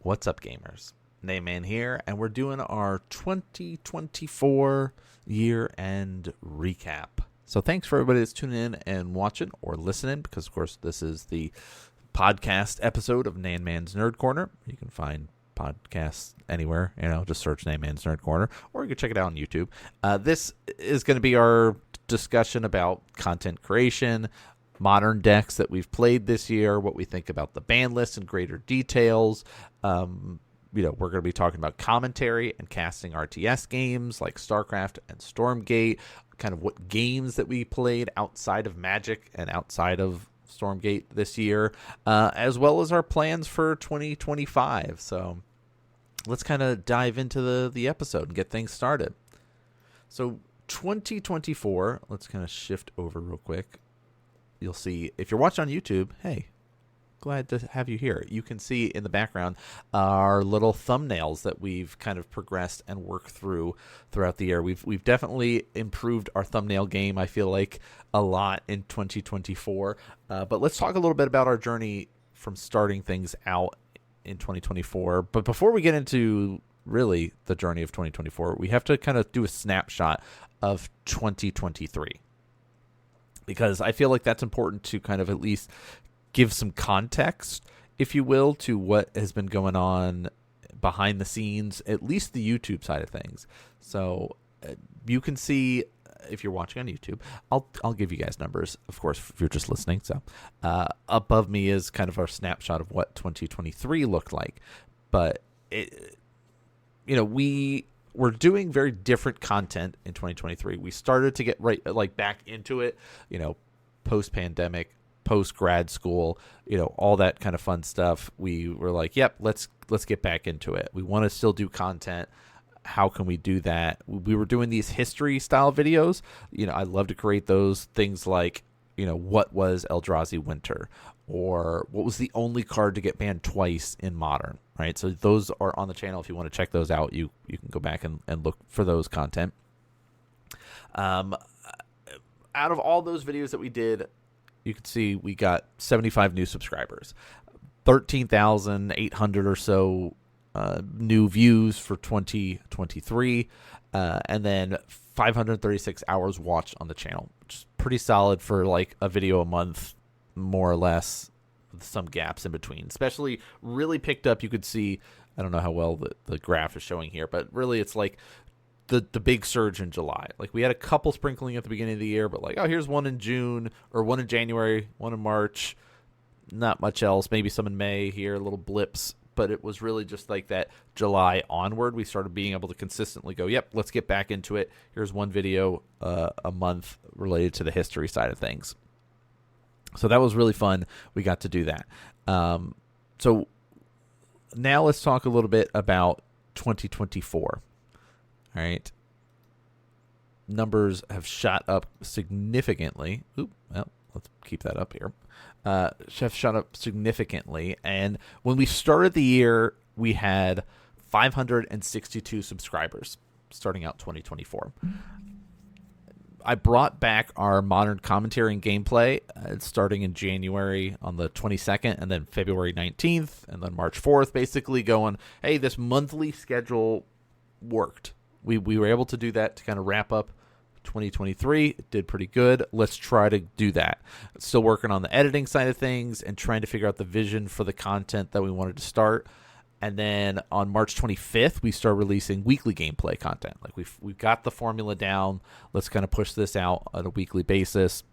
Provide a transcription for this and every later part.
What's up, gamers? NanMans here, and we're doing our 2024 year-end recap. So thanks for everybody that's tuning in and watching or listening, because, of course, this is the podcast episode of NanMans Nerd Corner. You can find podcasts anywhere, just search NanMans Nerd Corner, or you can check it out on YouTube. This is going to be our discussion about content creation, modern decks that we've played this year, what we think about the ban list in greater details. We're going to be talking about commentary and casting RTS games like StarCraft and Stormgate, kind of what games that we played outside of Magic and outside of Stormgate this year, as well as our plans for 2025. So let's kind of dive into the episode and get things started. So 2024, let's kind of shift over real quick. You'll see, if you're watching on YouTube, hey, glad to have you here. You can see in the background our little thumbnails that we've kind of progressed and worked throughout the year. We've definitely improved our thumbnail game, I feel like, a lot in 2024. But let's talk a little bit about our journey from starting things out in 2024. But before we get into really the journey of 2024, we have to kind of do a snapshot of 2023. Because I feel like that's important to kind of at least give some context, if you will, to what has been going on behind the scenes, at least the YouTube side of things. So you can see, if you're watching on YouTube, I'll give you guys numbers, of course, if you're just listening. So above me is kind of our snapshot of what 2023 looked like. But, we're doing very different content in 2023. We started to get back into it, post-pandemic, post-grad school, all that kind of fun stuff. We were like, yep, let's get back into it. We want to still do content. How can we do that? We were doing these history-style videos. I love to create those things like, what was Eldrazi Winter? Or what was the only card to get banned twice in Modern, right? So those are on the channel. If you want to check those out, you can go back and look for those content. Out of all those videos that we did, you can see we got 75 new subscribers, 13,800 or so new views for 2023, and then 536 hours watched on the channel, which is pretty solid for like a video a month, more or less, with some gaps in between. Especially really picked up, you could see, I don't know how well the graph is showing here, but really it's like the big surge in July. Like we had a couple sprinkling at the beginning of the year, but like, oh, here's one in June, or one in January, one in March, not much else, maybe some in May here, little blips. But it was really just like that July onward, we started being able to consistently go, yep, let's get back into it. Here's one video a month related to the history side of things. So that was really fun. We got to do that. So now let's talk a little bit about 2024. All right. Numbers have shot up significantly. Let's keep that up here. Have shot up significantly. And when we started the year, we had 562 subscribers starting out 2024. I brought back our modern commentary and gameplay starting in January on the 22nd, and then February 19th, and then March 4th, basically going, hey, this monthly schedule worked. We were able to do that to kind of wrap up 2023. It did pretty good. Let's try to do that. Still working on the editing side of things and trying to figure out the vision for the content that we wanted to start. And then on March 25th, we start releasing weekly gameplay content. Like we've got the formula down. Let's kind of push this out on a weekly basis.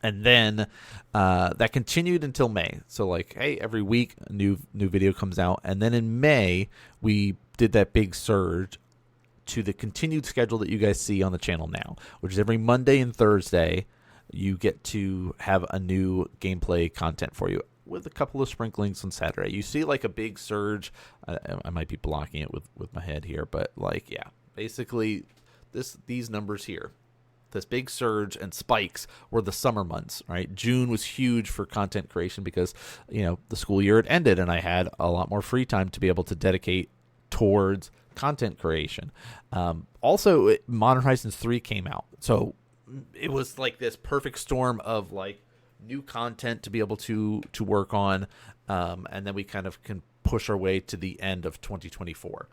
And then that continued until May. So like, hey, every week a new video comes out. And then in May, we did that big surge to the continued schedule that you guys see on the channel now, which is every Monday and Thursday, you get to have a new gameplay content for you, with a couple of sprinklings on Saturday. You see like a big surge. I might be blocking it with my head here, but like, yeah, basically these numbers here, this big surge and spikes were the summer months, right? June was huge for content creation because, the school year had ended and I had a lot more free time to be able to dedicate towards content creation. Also, Modern Horizons 3 came out. So it was like this perfect storm of like new content to be able to work on, and then we kind of can push our way to the end of 2024.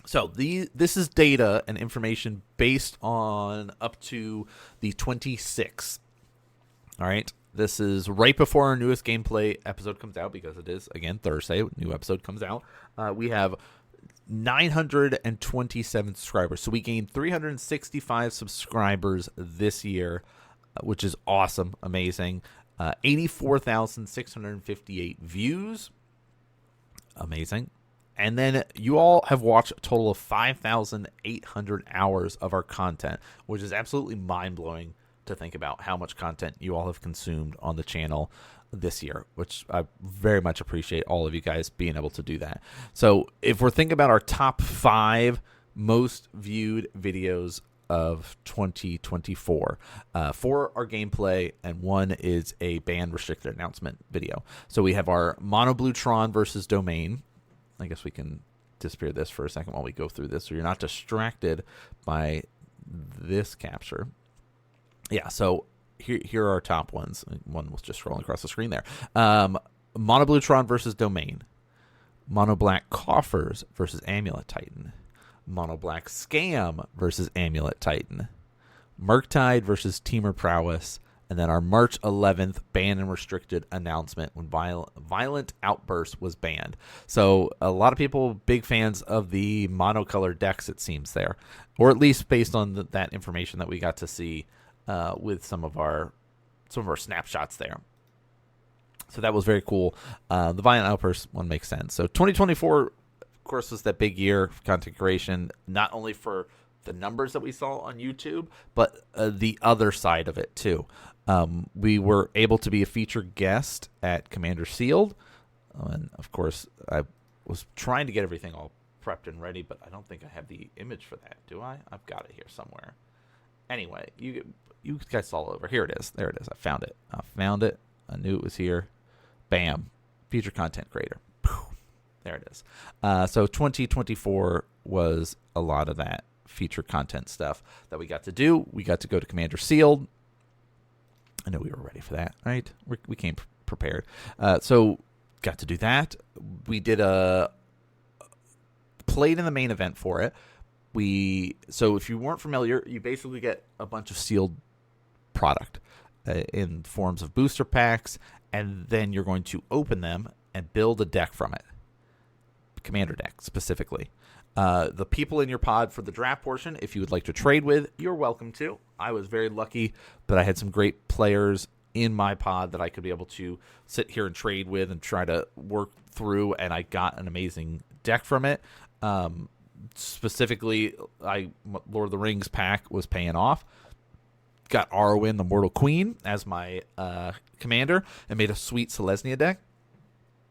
So this is data and information based on up to the 26th. All right. This is right before our newest gameplay episode comes out, because it is, again, Thursday. New episode comes out. We have 927 subscribers. So we gained 365 subscribers this year, which is awesome, amazing. 84,658 views. Amazing. And then you all have watched a total of 5,800 hours of our content, which is absolutely mind-blowing to think about how much content you all have consumed on the channel this year, which I very much appreciate all of you guys being able to do that. So if we're thinking about our top 5 most viewed videos of 2024, 4 are gameplay and 1 is a ban restricted announcement video. So we have our Mono Blue Tron versus Domain. I guess we can disappear this for a second while we go through this, so you're not distracted by this capture. Yeah, so here are our top ones. One was just scrolling across the screen there. Mono Blue Tron versus Domain. Mono Black Coffers versus Amulet Titan. Mono Black Scam versus Amulet Titan. Murktide versus Teamer Prowess. And then our March 11th banned and restricted announcement when Violent Outburst was banned. So a lot of people big fans of the monocolored decks, it seems there, or at least based on that information that we got to see with some of our snapshots there. So that was very cool. The Violent Outburst one makes sense. So 2024, of course, was that big year of content creation, not only for the numbers that we saw on YouTube, but the other side of it too. We were able to be a featured guest at Commander Sealed. And of course, I was trying to get everything all prepped and ready, but I don't think I have the image for that. Do I? I've got it here somewhere. Anyway, you guys saw it over. Here it is. There it is. I found it. I knew it was here. Bam. Featured content creator. There it is. So 2024 was a lot of that featured content stuff that we got to do. We got to go to Commander Sealed. I know we were ready for that, right? We came prepared. So got to do that. We did played in the main event for it. So if you weren't familiar, you basically get a bunch of sealed product in forms of booster packs, and then you're going to open them and build a deck from it. Commander deck specifically. The people in your pod for the draft portion, if you would like to trade with, you're welcome to. I was very lucky that I had some great players in my pod that I could be able to sit here and trade with and try to work through, and I got an amazing deck from it. Specifically, Lord of the Rings pack was paying off. Got Arwen, the Mortal Queen, as my commander, and made a sweet Selesnya deck.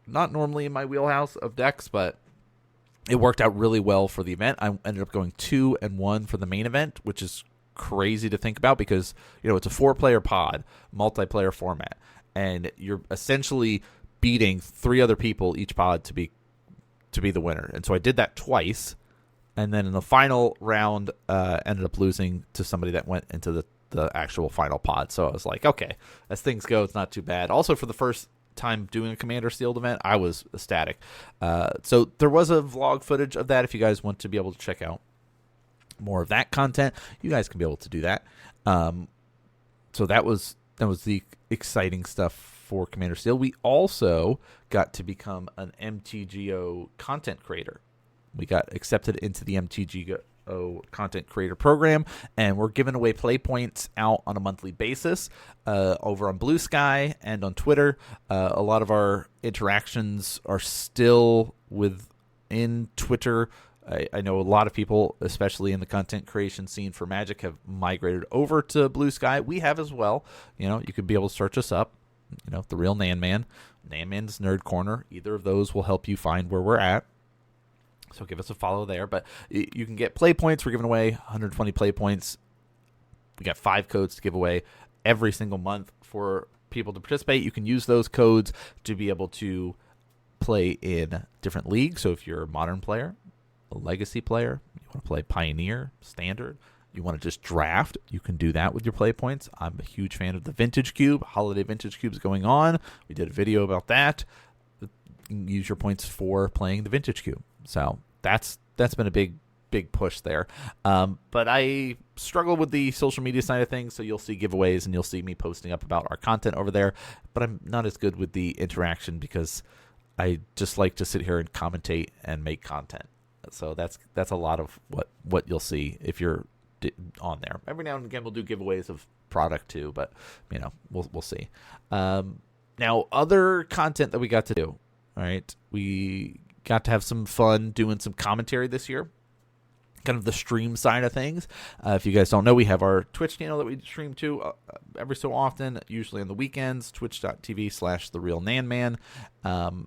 Not normally in my wheelhouse of decks, but it worked out really well for the event. I ended up going 2-1 for the main event, which is crazy to think about because, it's a 4-player pod, multiplayer format, and you're essentially beating 3 other people each pod to be the winner. And so I did that twice, and then in the final round, ended up losing to somebody that went into the actual final pod. So I was like, okay, as things go, it's not too bad. Also, for the first time doing a Commander Sealed event, I was ecstatic. So there was a vlog footage of that. If you guys want to be able to check out more of that content, you guys can be able to do that. So that was the exciting stuff for Commander Sealed. We also got to become an MTGO content creator. We got accepted into the MTGO content creator program, and we're giving away play points out on a monthly basis over on Blue Sky and on Twitter. A lot of our interactions are still within Twitter. I know a lot of people, especially in the content creation scene for Magic, have migrated over to Blue Sky. We have as well. You could be able to search us up. The Real NanMan, NanMan's Nerd Corner. Either of those will help you find where we're at. So give us a follow there. But you can get play points. We're giving away 120 play points. We got 5 codes to give away every single month for people to participate. You can use those codes to be able to play in different leagues. So if you're a Modern player, a Legacy player, you want to play Pioneer, Standard, You want to just draft, you can do that with your play points. I'm a huge fan of the Vintage Cube. Holiday Vintage Cube's going on. We did a video about that. You can use your points for playing the Vintage Cube. So that's been a big push there. But I struggle with the social media side of things, so you'll see giveaways and you'll see me posting up about our content over there. But I'm not as good with the interaction because I just like to sit here and commentate and make content. So that's a lot of what you'll see if you're on there. Every now and again we'll do giveaways of product too, but we'll see. Now, other content that we got to do. All right, we got to have some fun doing some commentary this year. Kind of the stream side of things. If you guys don't know, we have our Twitch channel that we stream to every so often, usually on the weekends, twitch.tv/TheRealNanMan.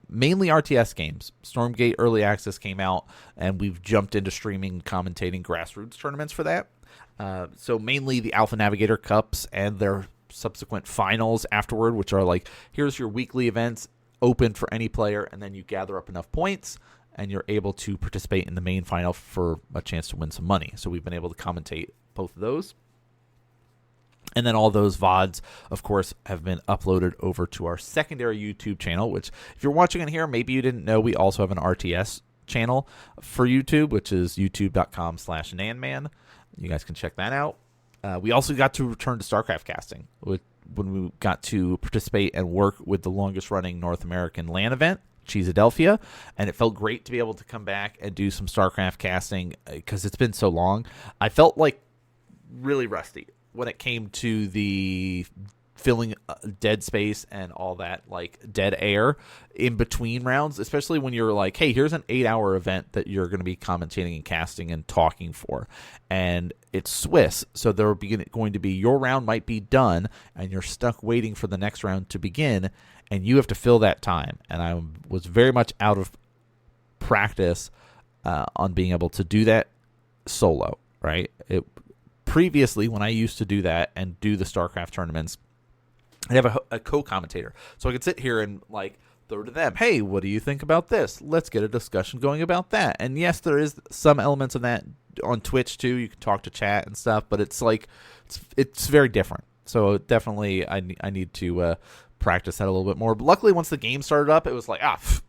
Mainly RTS games. Stormgate Early Access came out, and we've jumped into streaming, commentating grassroots tournaments for that. So mainly the Alpha Navigator Cups and their subsequent finals afterward, which are like, here's your weekly events, open for any player, and then you gather up enough points and you're able to participate in the main final for a chance to win some money. So we've been able to commentate both of those. And then all those VODs, of course, have been uploaded over to our secondary YouTube channel, which if you're watching it here, maybe you didn't know we also have an RTS channel for YouTube, which is youtube.com/NanMan. You guys can check that out. We also got to return to StarCraft casting when we got to participate and work with the longest running North American LAN event, Cheesadelphia, and it felt great to be able to come back and do some StarCraft casting because it's been so long. I felt like really rusty when it came to the filling dead space and all that, like dead air in between rounds, especially when you're like, hey, here's an 8-hour event that you're going to be commentating and casting and talking for, and it's Swiss, so there will be going to be, your round might be done and you're stuck waiting for the next round to begin, and you have to fill that time. And I was very much out of practice on being able to do that solo, right? Previously, when I used to do that and do the StarCraft tournaments, I'd have a co-commentator. So I could sit here and like throw to them, hey, what do you think about this? Let's get a discussion going about that. And yes, there is some elements of that on Twitch too. You can talk to chat and stuff, but it's like it's very different. So definitely I need to practice that a little bit more. But luckily, once the game started up, it was like,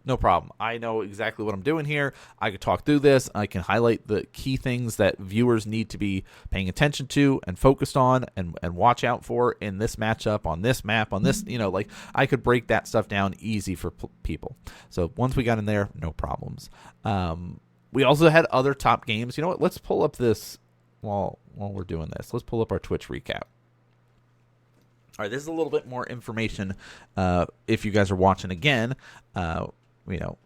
no problem. I know exactly what I'm doing here. I could talk through this. I can highlight the key things that viewers need to be paying attention to and focused on and watch out for in this matchup, on this map, on this, like I could break that stuff down easy for people. So once we got in there, no problems. We also had other top games. You know what? Let's pull up this while we're doing this. Let's pull up our Twitch recap. All right, this is a little bit more information if you guys are watching again.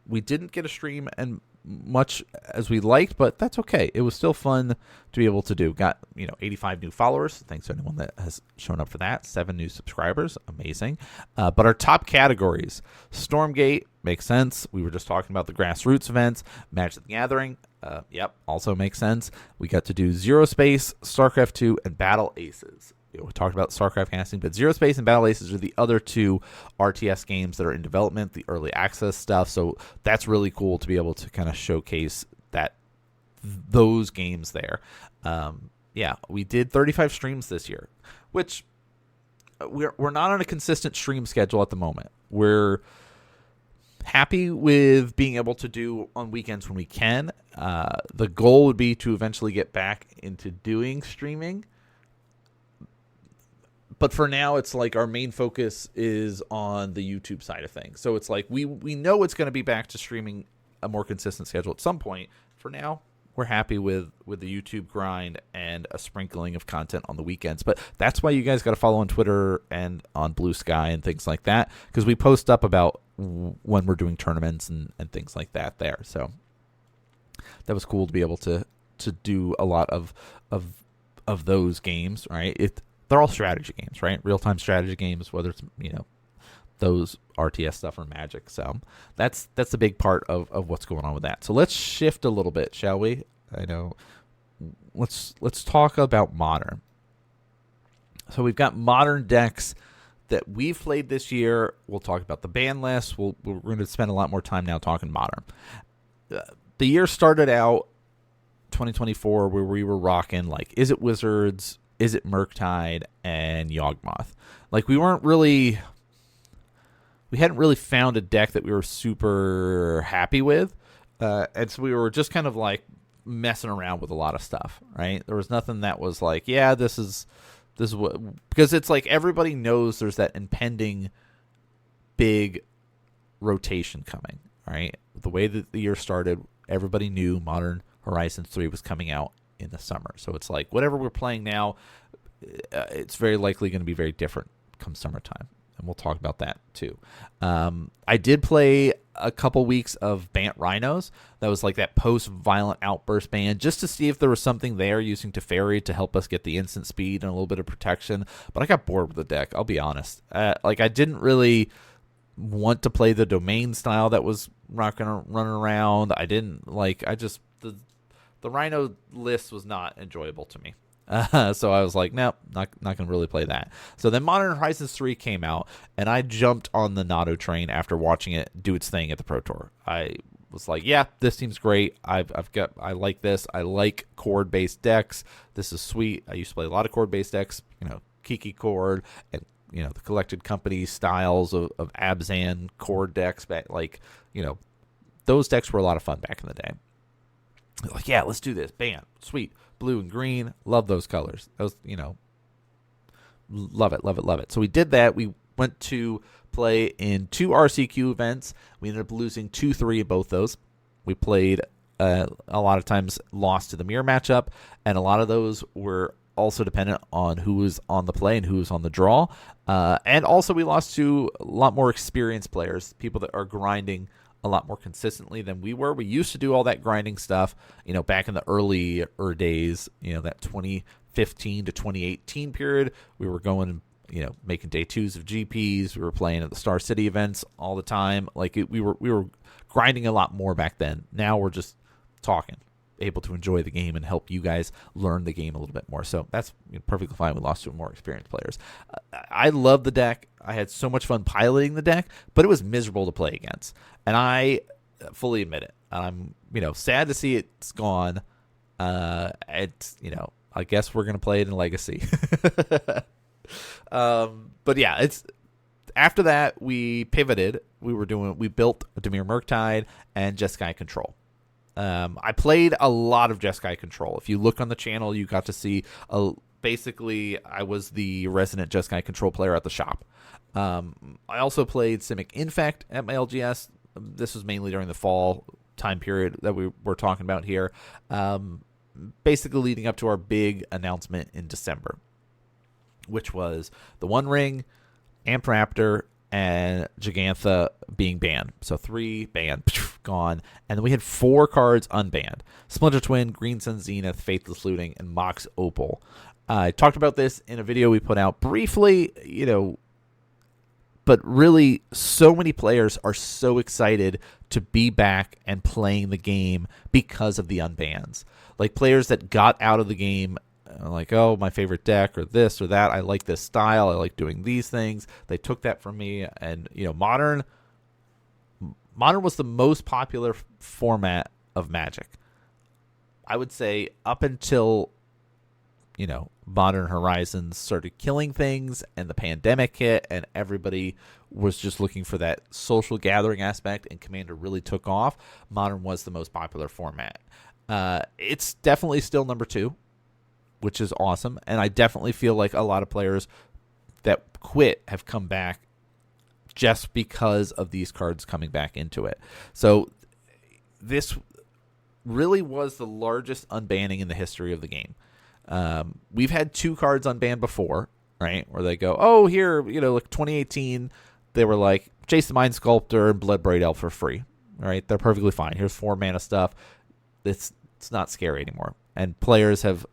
We didn't get a stream and much as we liked, but that's okay. It was still fun to be able to do. Got 85 new followers. Thanks to anyone that has shown up for that. 7 new subscribers. Amazing. But our top categories: Stormgate makes sense. We were just talking about the grassroots events. Magic the Gathering. Also makes sense. We got to do Zero Space, StarCraft 2, and Battle Aces. We talked about StarCraft casting, but Zero Space and Battle Aces are the other 2 RTS games that are in development, the early access stuff. So that's really cool to be able to kind of showcase those games there. We did 35 streams this year, which we're not on a consistent stream schedule at the moment. We're happy with being able to do on weekends when we can. The goal would be to eventually get back into doing streaming. But for now, it's like our main focus is on the YouTube side of things. So it's like we know it's going to be back to streaming a more consistent schedule at some point. For now, we're happy with the YouTube grind and a sprinkling of content on the weekends. But that's why you guys got to follow on Twitter and on Blue Sky and things like that, because we post up about when we're doing tournaments and things like that there. So that was cool to be able to do a lot of those games, right? They're all strategy games, right? Real-time strategy games, whether it's, those RTS stuff or Magic. So that's a big part of what's going on with that. So let's shift a little bit, shall we? I know. Let's talk about Modern. So we've got Modern decks that we've played this year. We'll talk about the ban list. We're going to spend a lot more time now talking Modern. The year started out 2024 where we were rocking, like, is it Wizards, is it Murktide, and Yawgmoth. Like, we hadn't really found a deck that we were super happy with. And so we were just kind of like messing around with a lot of stuff, right? There was nothing that was like, yeah, this is what, because it's like everybody knows there's that impending big rotation coming, right? The way that the year started, everybody knew Modern Horizons 3 was coming out in the summer. So it's like whatever we're playing now, it's very likely going to be very different come summertime. And we'll talk about that too. I did play a couple weeks of Bant Rhinos. That was like that post-violent outburst ban, just to see if there was something there using Teferi to help us get the instant speed and a little bit of protection. But I got bored with the deck, I'll be honest. Like, I didn't really want to play the domain style that was running around. The Rhino list was not enjoyable to me. So I was like, nope, not going to really play that. So then Modern Horizons 3 came out, and I jumped on the Nado train after watching it do its thing at the Pro Tour. I was like, yeah, this seems great. I like this. I like chord-based decks. This is sweet. I used to play a lot of chord-based decks, Kiki chord, and the Collected Company styles of Abzan chord decks back, those decks were a lot of fun back in the day. Like, yeah, let's do this. Bam, sweet. Blue and green, love those colors. Those, love it. So we did that. We went to play in 2 RCQ events. We ended up losing 2-3 in both those. We played a lot of times lost to the mirror matchup, and a lot of those were also dependent on who was on the play and who was on the draw. And also we lost to a lot more experienced players, people that are grinding a lot more consistently than we were. We used to do all that grinding stuff, back in the earlier days, that 2015 to 2018 period. We were going, making day 2s of GPs. We were playing at the Star City events all the time. We were grinding a lot more back then. Now we're just talking, able to enjoy the game and help you guys learn the game a little bit more. So that's perfectly fine. We lost to more experienced players. I love the deck. I had so much fun piloting the deck, but it was miserable to play against. And I fully admit it. I'm, sad to see it's gone. It's, I guess we're going to play it in Legacy. But yeah, it's after that we pivoted. We built Dimir Murktide and Jeskai Control. I played a lot of Jeskai Control. If you look on the channel, you got to see basically I was the resident Jeskai Control player at the shop. I also played Simic Infect at my LGS. This was mainly during the fall time period that we were talking about here. Basically leading up to our big announcement in December, which was the One Ring, Amp Raptor, and Gigantha being banned. So 3 banned, gone. And then we had 4 cards unbanned. Splinter Twin, Green Sun Zenith, Faithless Looting, and Mox Opal. I talked about this in a video we put out briefly, but really so many players are so excited to be back and playing the game because of the unbans. Like, players that got out of the game like, oh, my favorite deck or this or that. I like this style. I like doing these things. They took that from me. And, Modern was the most popular format of Magic. I would say up until, Modern Horizons started killing things and the pandemic hit and everybody was just looking for that social gathering aspect and Commander really took off, Modern was the most popular format. It's definitely still number 2, which is awesome. And I definitely feel like a lot of players that quit have come back just because of these cards coming back into it. So this really was the largest unbanning in the history of the game. We've had 2 cards unbanned before, right? Where they go, oh, here, like 2018, they were like, Chase the Mind Sculptor and Bloodbraid Elf for free, right? They're perfectly fine. Here's 4 mana stuff. It's not scary anymore. And players have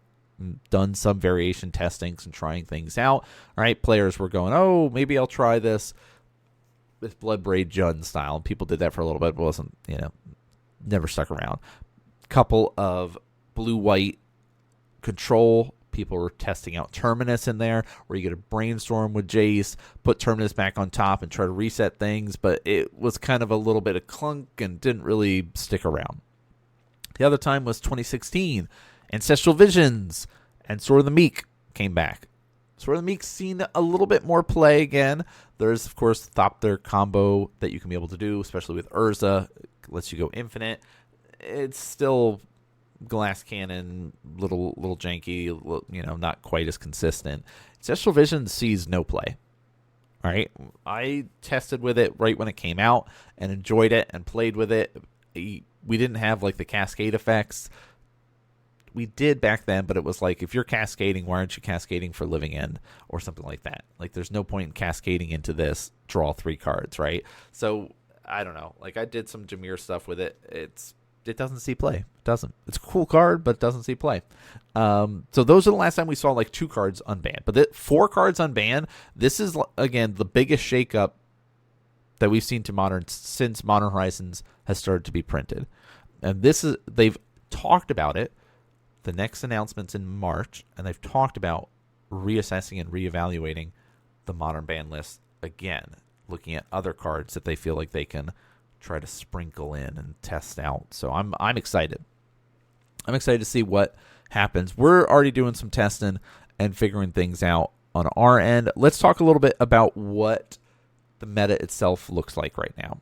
done some variation testings and trying things out, right? Players were going, oh, maybe I'll try this Bloodbraid Jund style. And people did that for a little bit, but wasn't, never stuck around. Couple of blue-white control. People were testing out Terminus in there, where you get a brainstorm with Jace, put Terminus back on top and try to reset things, but it was kind of a little bit of clunk and didn't really stick around. The other time was 2016. Ancestral Visions and Sword of the Meek came back. Sword of the Meek's seen a little bit more play again. There's, of course, Thopter combo that you can be able to do, especially with Urza. It lets you go infinite. It's still glass cannon, little janky, not quite as consistent. Ancestral Visions sees no play. All right, I tested with it right when it came out and enjoyed it and played with it. We didn't have like the cascade effects. We did back then, but it was like, if you're cascading, why aren't you cascading for Living End or something like that? Like, there's no point in cascading into this, draw 3 cards, right? So, I don't know. Like, I did some Jameer stuff with it. It doesn't see play. It doesn't. It's a cool card, but it doesn't see play. So those are the last time we saw, like, 2 cards unbanned. But 4 cards unbanned, this is, again, the biggest shakeup that we've seen to Modern since Modern Horizons has started to be printed. And they've talked about it. The next announcement's in March, and they've talked about reassessing and reevaluating the Modern ban list again, looking at other cards that they feel like they can try to sprinkle in and test out. So I'm excited. I'm excited to see what happens. We're already doing some testing and figuring things out on our end. Let's talk a little bit about what the meta itself looks like right now.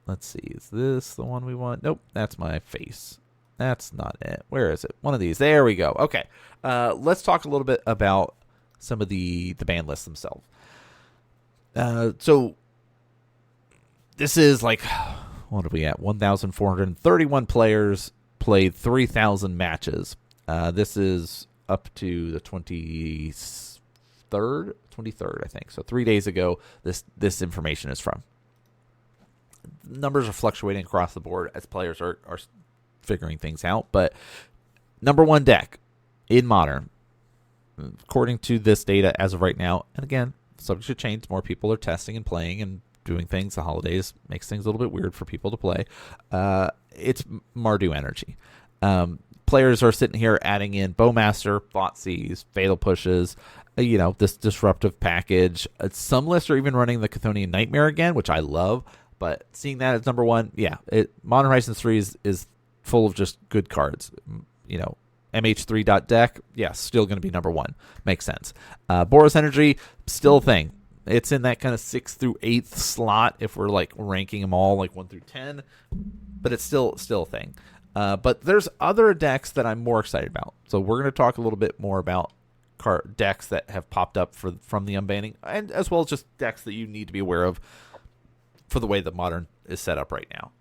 Let's see. Is this the one we want? Nope, that's my face. That's not it. Where is it? One of these. There we go. Okay. Let's talk a little bit about some of the ban lists themselves. So this is like, what are we at? 1,431 players played 3,000 matches. This is up to the 23rd, I think. So 3 days ago, this information is from. Numbers are fluctuating across the board as players are figuring things out, but number 1 deck in Modern, according to this data as of right now, and again, subject to change, more people are testing and playing and doing things. The holidays makes things a little bit weird for people to play. It's Mardu Energy. Players are sitting here adding in Bowmaster, Thoughtseizes, Fatal Pushes, this disruptive package. Some lists are even running the Chthonian Nightmare again, which I love, but seeing that as number 1, Modern Horizons 3 is full of just good cards. MH3.deck, still going to be number 1. Makes sense. Boros Energy, still a thing. It's in that kind of 6th through 8th slot if we're like ranking them all like 1 through 10, but it's still a thing. But there's other decks that I'm more excited about. So we're going to talk a little bit more about decks that have popped up from the unbanning, and as well as just decks that you need to be aware of for the way that Modern is set up right now.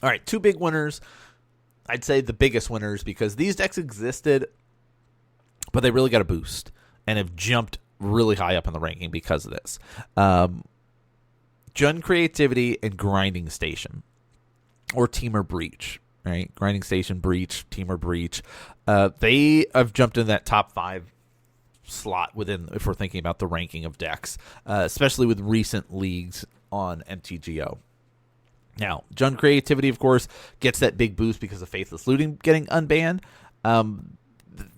All right, 2 big winners. I'd say the biggest winners, because these decks existed, but they really got a boost and have jumped really high up in the ranking because of this. Jund Creativity and Grinding Station, or Teamer Breach, right? Grinding Station, Breach, Teamer Breach. They have jumped in that top 5 slot within, if we're thinking about the ranking of decks, especially with recent leagues on MTGO. Now, Jund Creativity, of course, gets that big boost because of Faithless Looting getting unbanned.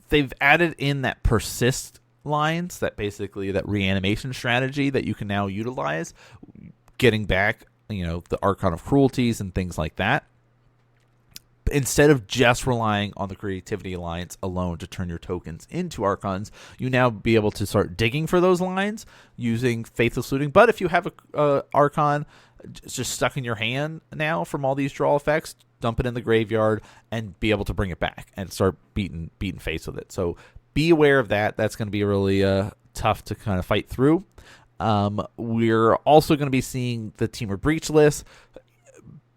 They've added in that persist lines, that basically that reanimation strategy that you can now utilize, getting back, the Archon of Cruelties and things like that. Instead of just relying on the Creativity Alliance alone to turn your tokens into Archons, you now be able to start digging for those lines using Faithless Looting. But if you have a Archon just stuck in your hand now from all these draw effects, dump it in the graveyard and be able to bring it back and start beating face with it. So be aware of that. That's going to be really tough to kind of fight through. We're also going to be seeing the Teamer Breach list.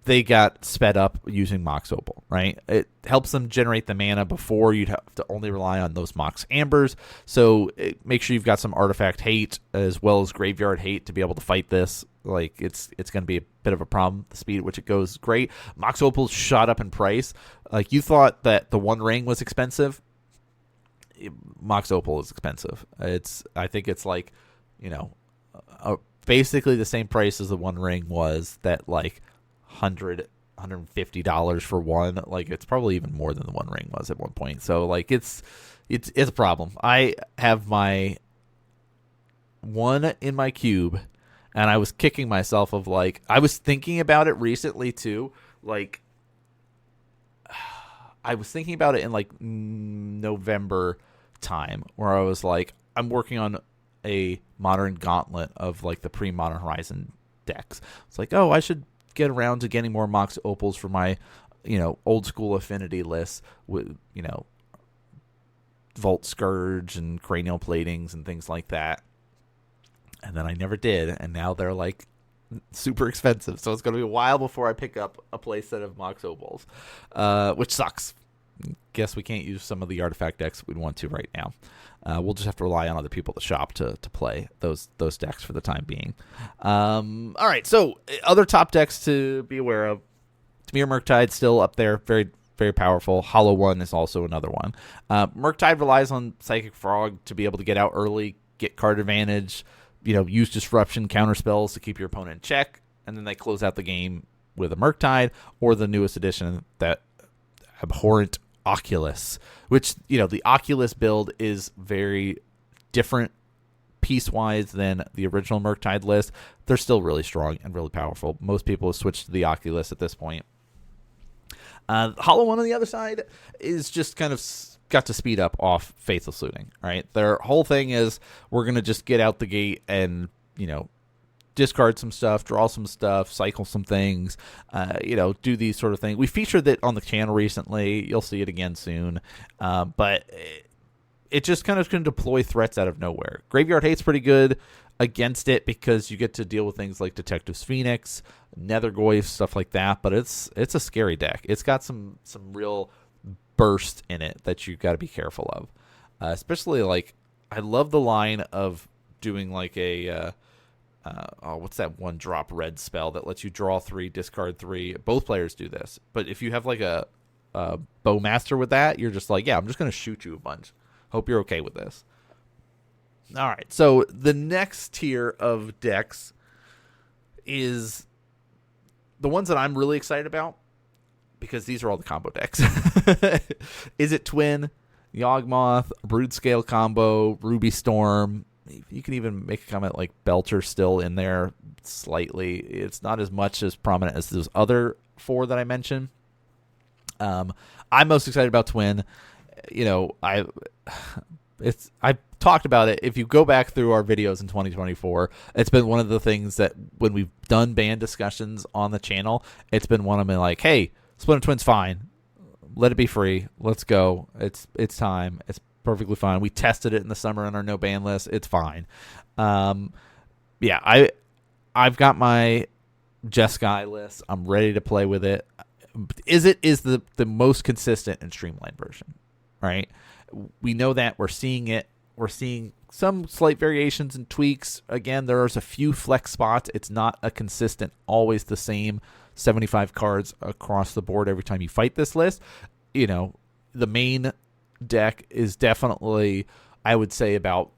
They got sped up using Mox Opal, right? It helps them generate the mana before you'd have to only rely on those Mox Ambers. So make sure you've got some Artifact Hate as well as Graveyard Hate to be able to fight this. Like, it's going to be a bit of a problem. The speed at which it goes is great. Mox Opal shot up in price. Like, you thought that the One Ring was expensive. Mox Opal is expensive. I think it's like, basically the same price as the One Ring was, that like $150 for one. Like, it's probably even more than the One Ring was at one point. So like, it's a problem. I have my one in my cube, And I was kicking myself of like, I was thinking about it recently too. Like, I was thinking about it in like November time, where I was like, I'm working on a modern gauntlet of like the pre-Modern Horizon decks. It's like, oh, I should get around to getting more Mox Opals for my, old school affinity lists with, Volt Scourge and Cranial Platings and things like that. And then I never did, and now they're like super expensive. So it's going to be a while before I pick up a playset of Mox Opals, which sucks. Guess we can't use some of the artifact decks we'd want to right now. We'll just have to rely on other people at the shop to play those decks for the time being. All right, so other top decks to be aware of. Dimir Murktide still up there, very, very powerful. Hollow One is also another one. Murktide relies on Psychic Frog to be able to get out early, get card advantage, use disruption counter spells to keep your opponent in check, and then they close out the game with a Murktide, or the newest addition, that abhorrent Oculus, which, the Oculus build is very different piece-wise than the original Murktide list. They're still really strong and really powerful. Most people have switched to the Oculus at this point. Hollow One on the other side is just kind of got to speed up off Faithless Looting, right? Their whole thing is, we're going to just get out the gate and, discard some stuff, draw some stuff, cycle some things, do these sort of things. We featured it on the channel recently. You'll see it again soon. But it just kind of can deploy threats out of nowhere. Graveyard Hate's pretty good against it because you get to deal with things like Detective's Phoenix, Nethergoyf, stuff like that. But it's a scary deck. It's got some real burst in it that you got to be careful of. Especially, like, I love the line of doing like a what's that one drop red spell that lets you draw 3, discard 3. Both players do this, but if you have like a Bowmaster with that, you're just like, yeah, I'm just gonna shoot you a bunch. Hope you're okay with this. All right, so the next tier of decks is the ones that I'm really excited about, because these are all the combo decks. Is it Twin, Yawgmoth, Brood-Scale combo, Ruby Storm? You can even make a comment like Belcher still in there slightly. It's not as much as prominent as those other 4 that I mentioned. I'm most excited about Twin. I've talked about it. If you go back through our videos in 2024, it's been one of the things that when we've done ban discussions on the channel, it's been one of them like, hey, Splinter Twin's fine. Let it be free. Let's go. It's time. It's perfectly fine. We tested it in the summer on our no ban list. It's fine. I've got my Jeskai list. I'm ready to play with it. Is the most consistent and streamlined version, right? We know that. We're seeing it. We're seeing some slight variations and tweaks. Again, there's a few flex spots. It's not a consistent, always the same 75 cards across the board every time you fight this list. The main deck is definitely, I would say, about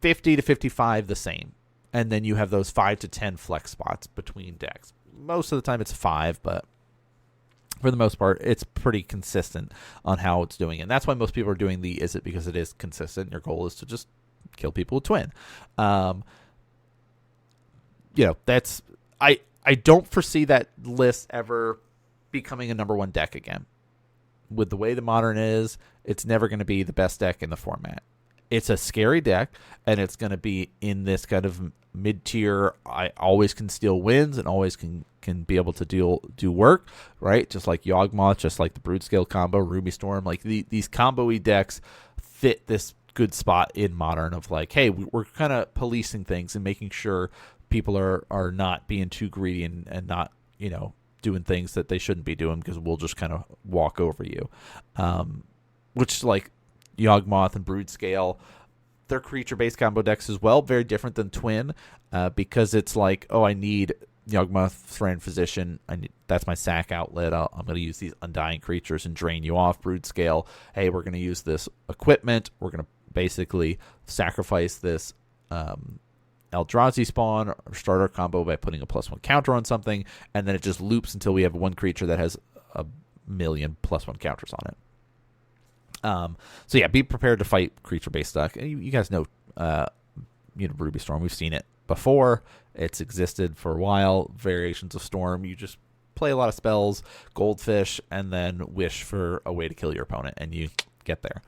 50 to 55 the same. And then you have those 5 to 10 flex spots between decks. Most of the time it's 5, but for the most part, it's pretty consistent on how it's doing. And that's why most people are doing is it because it is consistent. Your goal is to just kill people with Twin. That's, I don't foresee that list ever becoming a number 1 deck again. With the way the Modern is, it's never going to be the best deck in the format. It's a scary deck, and it's going to be in this kind of mid-tier, I always can steal wins and always can be able to do work, right? Just like Yawgmoth, just like the Brood-Scale combo, Ruby Storm. Like these combo-y decks fit this good spot in Modern of like, hey, we're kind of policing things and making sure people are not being too greedy and not, doing things that they shouldn't be doing because we'll just kind of walk over you. Which, like, Yawgmoth and Brood-Scale, they're creature-based combo decks as well. Very different than Twin, because it's like, oh, I need Yawgmoth, Thran Physician. That's my sack outlet. I'm going to use these Undying creatures and drain you off. Brood-Scale, hey, we're going to use this equipment. We're going to basically sacrifice this Eldrazi spawn or start our combo by putting a +1 counter on something, and then it just loops until we have one creature that has a million +1 counters on it. So yeah, be prepared to fight creature-based stuff. You guys know Ruby Storm. We've seen it before. It's existed for a while. Variations of Storm. You just play a lot of spells, Goldfish, and then wish for a way to kill your opponent, and you get there.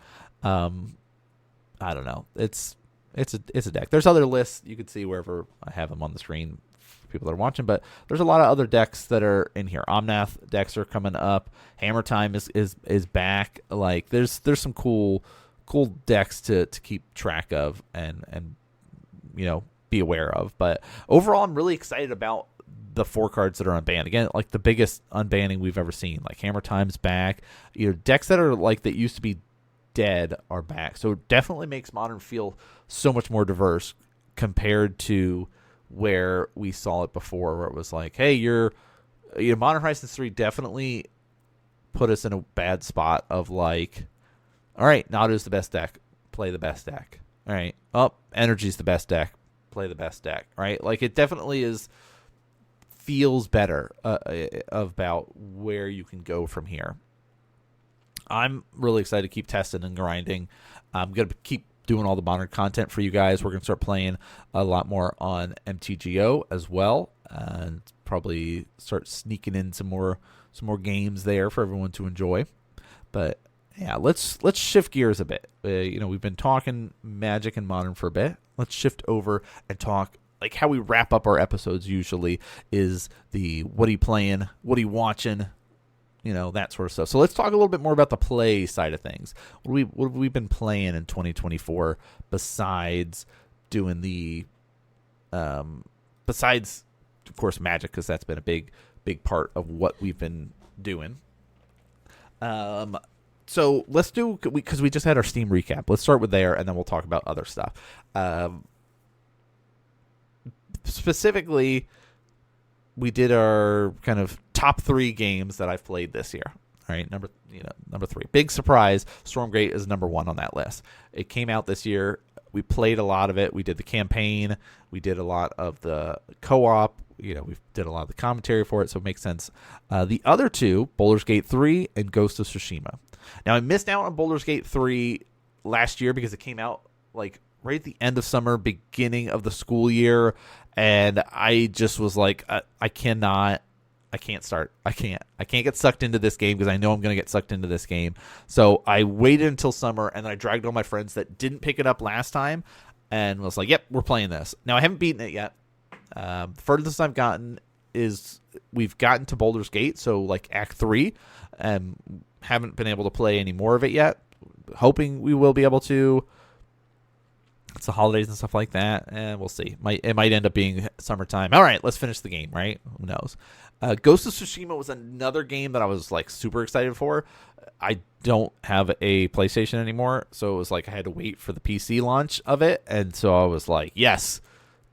I don't know. It's a deck. There's other lists you could see wherever I have them on the screen for people that are watching, but there's a lot of other decks that are in here. Omnath decks are coming up. Hammer Time is back. Like there's some cool decks to keep track of and be aware of. But overall, I'm really excited about the 4 cards that are unbanned. Again, like the biggest unbanning we've ever seen. Like Hammer Time's back. Decks that are like that used to be dead are back. So it definitely makes Modern feel so much more diverse compared to where we saw it before, where it was like, hey, Modern Horizons 3 definitely put us in a bad spot of like, all right, Nadu's the best deck, play the best deck. All right, Energy's the best deck, play the best deck. Right, like it definitely feels better about where you can go from here. I'm really excited to keep testing and grinding. I'm going to keep doing all the Modern content for you guys. We're going to start playing a lot more on MTGO as well, and probably start sneaking in some more games there for everyone to enjoy. But yeah, let's shift gears a bit. We've been talking Magic and Modern for a bit. Let's shift over and talk like how we wrap up our episodes usually is the what are you playing, what are you watching, that sort of stuff. So let's talk a little bit more about the play side of things. What have we been playing in 2024 besides doing besides of course Magic, because that's been a big part of what we've been doing. So let's do, because we just had our Steam recap. Let's start with there, and then we'll talk about other stuff. Specifically, we did our kind of top 3 games that I've played this year. All right, number 3. Big surprise, Stormgate is number 1 on that list. It came out this year. We played a lot of it. We did the campaign. We did a lot of the co-op. We did a lot of the commentary for it, so it makes sense. The other 2, Baldur's Gate 3 and Ghost of Tsushima. Now, I missed out on Baldur's Gate 3 last year because it came out like right at the end of summer, beginning of the school year, and I just was like, I can't get sucked into this game because I know I'm going to get sucked into this game. So I waited until summer, and then I dragged all my friends that didn't pick it up last time and was like, yep, we're playing this. Now, I haven't beaten it yet. Furthest I've gotten is we've gotten to Baldur's Gate, so like Act 3, and haven't been able to play any more of it yet. Hoping we will be able to. It's the holidays and stuff like that, and we'll see. It might end up being summertime. All right, let's finish the game, right? Who knows? Ghost of Tsushima was another game that I was like super excited for. I don't have a PlayStation anymore, so it was like I had to wait for the PC launch of it, and so I was like, yes,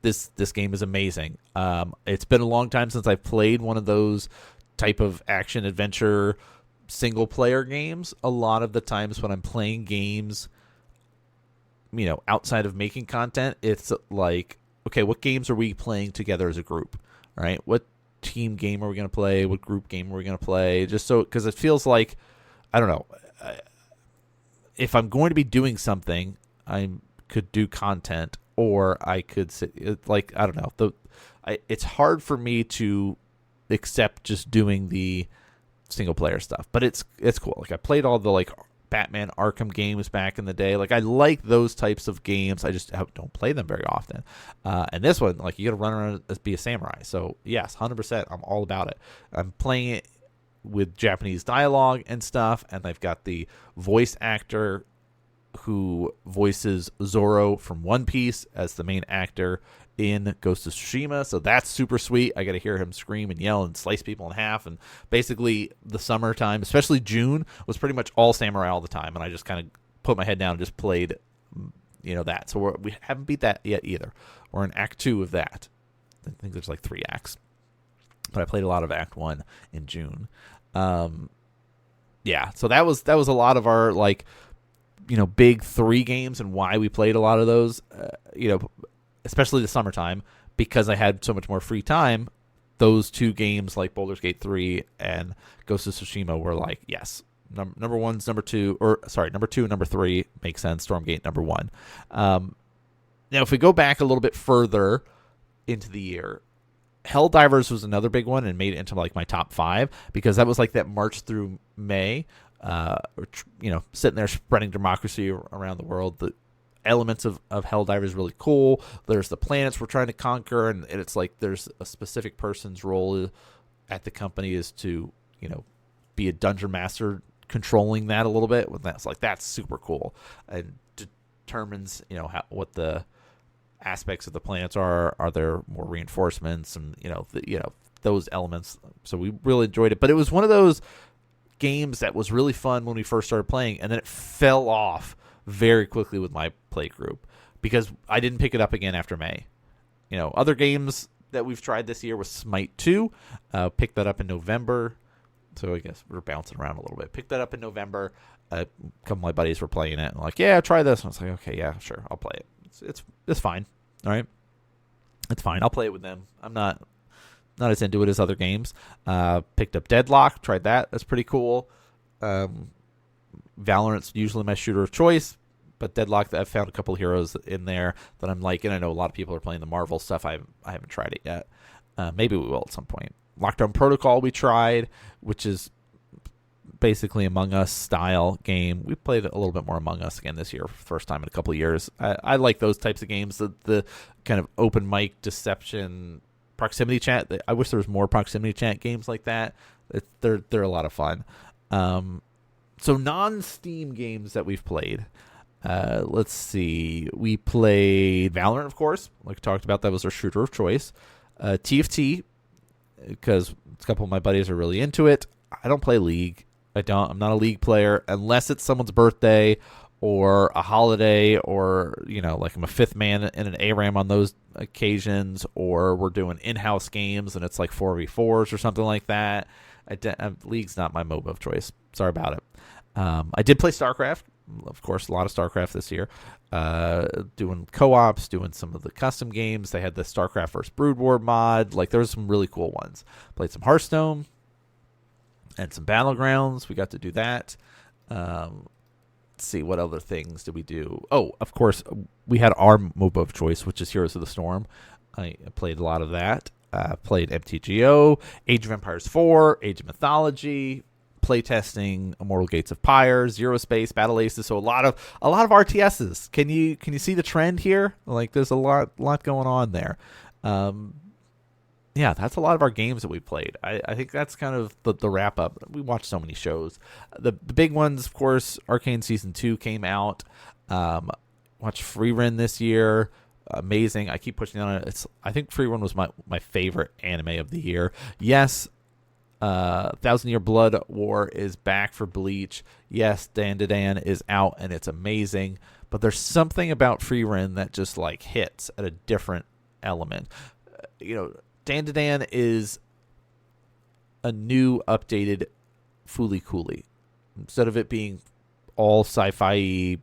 this game is amazing. It's been a long time since I've played one of those type of action adventure single player games. A lot of the times when I'm playing games, outside of making content, it's like, okay, what games are we playing together as a group, right? What team game are we going to play? What group game are we going to play? Just so, because it feels like, I don't know, if I'm going to be doing something, I could do content, or I could sit, like, I don't know. It's hard for me to accept just doing the single player stuff, but it's cool. Like I played all the like Batman Arkham games back in the day. Like I like those types of games. I just don't play them very often. And this one, like you got to run around and be a samurai. So yes, 100%, I'm all about it. I'm playing it with Japanese dialogue and stuff, and I've got the voice actor who voices Zoro from One Piece as the main actor in Ghost of Tsushima, so that's super sweet. I got to hear him scream and yell and slice people in half, and basically the summertime, especially June, was pretty much all samurai all the time, and I just kind of put my head down and just played, that. So we haven't beat that yet either. We're in Act 2 of that. I think there's like 3 acts, but I played a lot of Act 1 in June. Yeah, so that was a lot of our like, big 3 games, and why we played a lot of those, especially the summertime, because I had so much more free time. Those 2 games, like Baldur's Gate 3 and Ghost of Tsushima, were like, yes, number 1's number 2, or sorry, number 2 and number 3 makes sense. Stormgate number 1. Now, if we go back a little bit further into the year, Helldivers was another big one and made it into like my top 5 because that was like that March through May, sitting there spreading democracy around the world. The elements of Helldivers is really cool. There's the planets we're trying to conquer, and it's like there's a specific person's role at the company is to, be a dungeon master controlling that a little bit. That's super cool and determines, what the aspects of the planets are there more reinforcements and those elements. So we really enjoyed it, but it was one of those games that was really fun when we first started playing, and then it fell off very quickly with my play group because I didn't pick it up again after May. Other games that we've tried this year was Smite 2, picked that up in November, so I guess we're bouncing around a little bit. Picked that up in November. A couple of my buddies were playing it and like, yeah, try this, and I was like, okay, yeah, sure, I'll play it. It's fine. All right, it's fine. I'll play it with them. I'm not as into it as other games. Picked up Deadlock. Tried that. That's pretty cool. Valorant's usually my shooter of choice, but Deadlock, I've found a couple heroes in there that I'm liking. I know a lot of people are playing the Marvel stuff. I haven't tried it yet. Maybe we will at some point. Lockdown Protocol we tried, which is basically Among Us style game. We played a little bit more Among Us again this year, first time in a couple of years. I like those types of games, the kind of open mic deception, proximity chat. I wish there was more proximity chat games like that. They're a lot of fun. So non-Steam games that we've played. Let's see. We played Valorant, of course. Like we talked about, that was our shooter of choice. TFT, because a couple of my buddies are really into it. I don't play League. I'm not a League player unless it's someone's birthday or a holiday or, like I'm a fifth man in an ARAM on those occasions, or we're doing in-house games and it's like 4v4s or something like that. League's not my MOBA of choice. Sorry about it. I did play StarCraft. Of course, a lot of StarCraft this year. Doing co-ops, doing some of the custom games. They had the StarCraft vs. Brood War mod. Like, there's some really cool ones. Played some Hearthstone and some Battlegrounds. We got to do that. Let's see, what other things did we do? Oh, of course, we had our MOBA of choice, which is Heroes of the Storm. I played a lot of that. Played MTGO, Age of Empires 4, Age of Mythology, playtesting Immortal Gates of Pyre, Zero Space, Battle Aces. So a lot of RTSs. Can you see the trend here? Like, there's a lot going on there. Yeah, that's a lot of our games that we played. I think that's kind of the wrap up. We watched so many shows. The big ones, of course, Arcane Season 2 came out. Watched Freerun this year. Amazing. I keep pushing on it. I think Freerun was my favorite anime of the year. Yes, Thousand Year Blood War is back for Bleach. Yes, Dan to Dan is out and it's amazing. But there's something about Freerun that just like hits at a different element. Dan to Dan is a new, updated Fooly Cooly. Instead of it being all sci-fi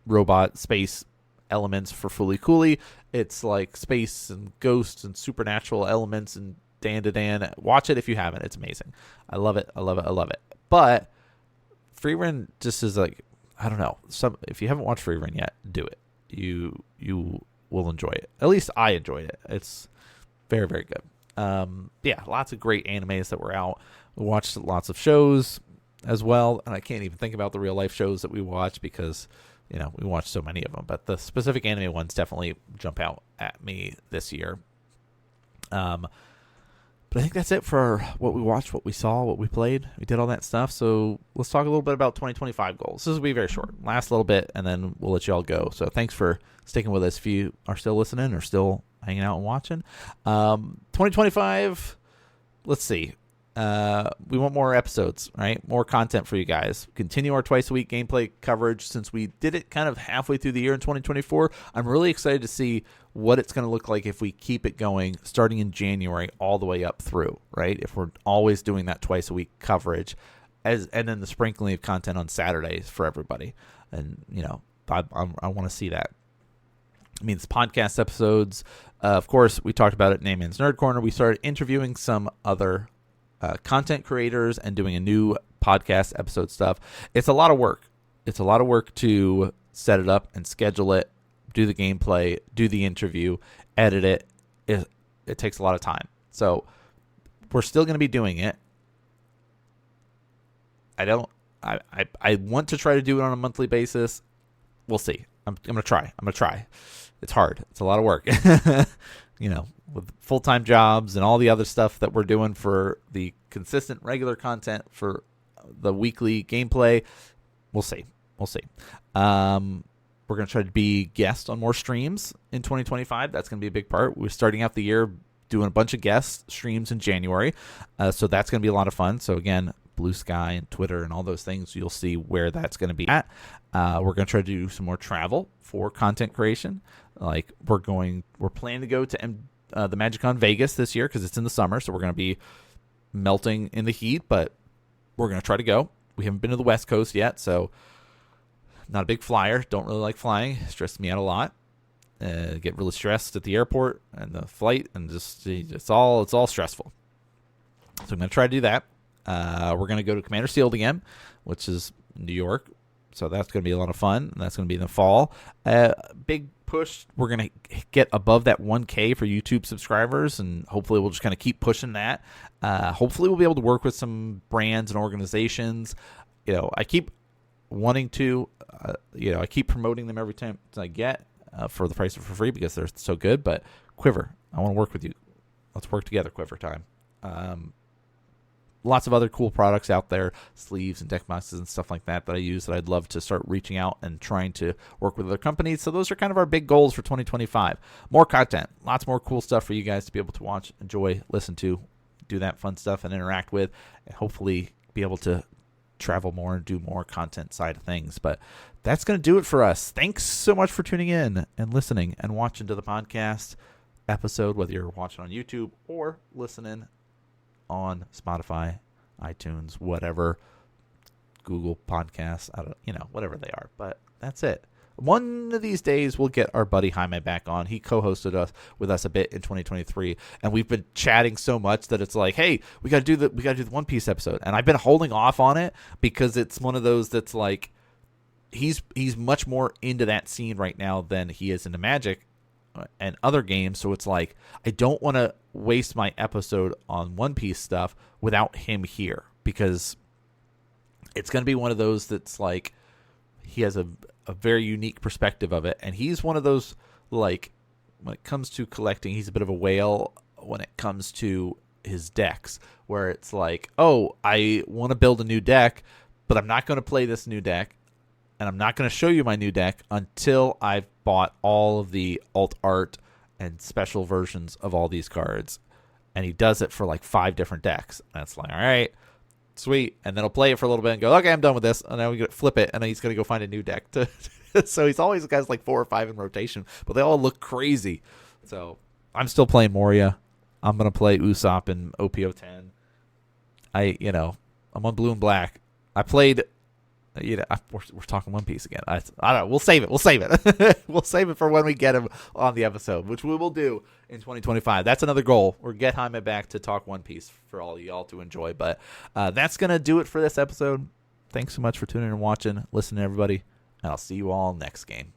robot space elements for Fooly Cooly, it's like space and ghosts and supernatural elements and Dan to Dan. Watch it if you haven't. It's amazing. I love it. But Freerun just is like, I don't know. If you haven't watched Freerun yet, do it. You will enjoy it. At least I enjoyed it. It's very, very good. Yeah, lots of great animes that were out. We watched lots of shows as well, and I can't even think about the real life shows that we watched because we watched so many of them. But the specific anime ones definitely jump out at me this year. But I think that's it for what we watched, what we saw, what we played. We did all that stuff. So let's talk a little bit about 2025 goals. This will be very short. Last little bit, and then we'll let you all go. So thanks for sticking with us. If you are still listening or still hanging out and watching. 2025, let's see. We want more episodes, right? More content for you guys. Continue our twice-a-week gameplay coverage since we did it kind of halfway through the year in 2024. I'm really excited to see what it's going to look like if we keep it going starting in January all the way up through, right? If we're always doing that twice-a-week coverage and then the sprinkling of content on Saturdays for everybody. And, I want to see that. I mean, it's podcast episodes. Of course, we talked about it in NanMans Nerd Corner. We started interviewing some other content creators and doing a new podcast episode stuff. It's a lot of work. It's a lot of work to set it up and schedule it, do the gameplay, do the interview, edit it. It takes a lot of time. So we're still going to be doing it. I want to try to do it on a monthly basis. We'll see. I'm going to try. It's hard. It's a lot of work. With full-time jobs and all the other stuff that we're doing for the consistent regular content for the weekly gameplay. We'll see. We're going to try to be guest on more streams in 2025. That's going to be a big part. We're starting out the year doing a bunch of guest streams in January. So that's going to be a lot of fun. So again, Blue Sky and Twitter and all those things, you'll see where that's going to be at. We're going to try to do some more travel for content creation. Like we're planning to go to the MagicCon Vegas this year because it's in the summer. So we're going to be melting in the heat, but we're going to try to go. We haven't been to the West Coast yet, so not a big flyer. Don't really like flying. Stresses me out a lot. Get really stressed at the airport and the flight, and just it's all stressful. So I'm going to try to do that. We're going to go to Commander Sealed again, which is New York. So that's going to be a lot of fun. That's going to be in the fall. Big push. We're going to get above that 1K for YouTube subscribers, and hopefully we'll just kind of keep pushing that. Hopefully we'll be able to work with some brands and organizations. I keep wanting to, I keep promoting them every time I get for the price of for free because they're so good. But Quiver, I want to work with you. Let's work together, Quiver time. Lots of other cool products out there, sleeves and deck boxes and stuff like that I use that I'd love to start reaching out and trying to work with other companies. So those are kind of our big goals for 2025. More content, lots more cool stuff for you guys to be able to watch, enjoy, listen to, do that fun stuff and interact with, and hopefully be able to travel more and do more content side of things. But that's going to do it for us. Thanks so much for tuning in and listening and watching to the podcast episode, whether you're watching on YouTube or listening on Spotify, iTunes, whatever, Google Podcasts, whatever they are. But that's it. One of these days, we'll get our buddy Jaime back on. He co-hosted with us a bit in 2023, and we've been chatting so much that it's like, hey, we got to do the One Piece episode, and I've been holding off on it because it's one of those that's like he's much more into that scene right now than he is into Magic and other games. So it's like I don't want to waste my episode on One Piece stuff without him here, because it's going to be one of those that's like he has a very unique perspective of it, and he's one of those, like, when it comes to collecting, he's a bit of a whale when it comes to his decks, where it's like, oh, I want to build a new deck, but I'm not going to play this new deck, and I'm not going to show you my new deck until I've bought all of the alt art and special versions of all these cards. And he does it for like 5 different decks. And it's like, all right, sweet. And then he'll play it for a little bit and go, okay, I'm done with this. And then we going to flip it, and then he's going to go find a new deck. So he's always got like 4 or 5 in rotation, but they all look crazy. So I'm still playing Moria. I'm going to play Usopp in OPO10. I'm on blue and black. I played, we're talking One Piece again. I don't know. We'll save it. We'll save it for when we get him on the episode, which we will do in 2025. That's another goal. We'll get Jaime back to talk One Piece for all y'all to enjoy. But that's going to do it for this episode. Thanks so much for tuning in and watching. Listening, everybody. And I'll see you all next game.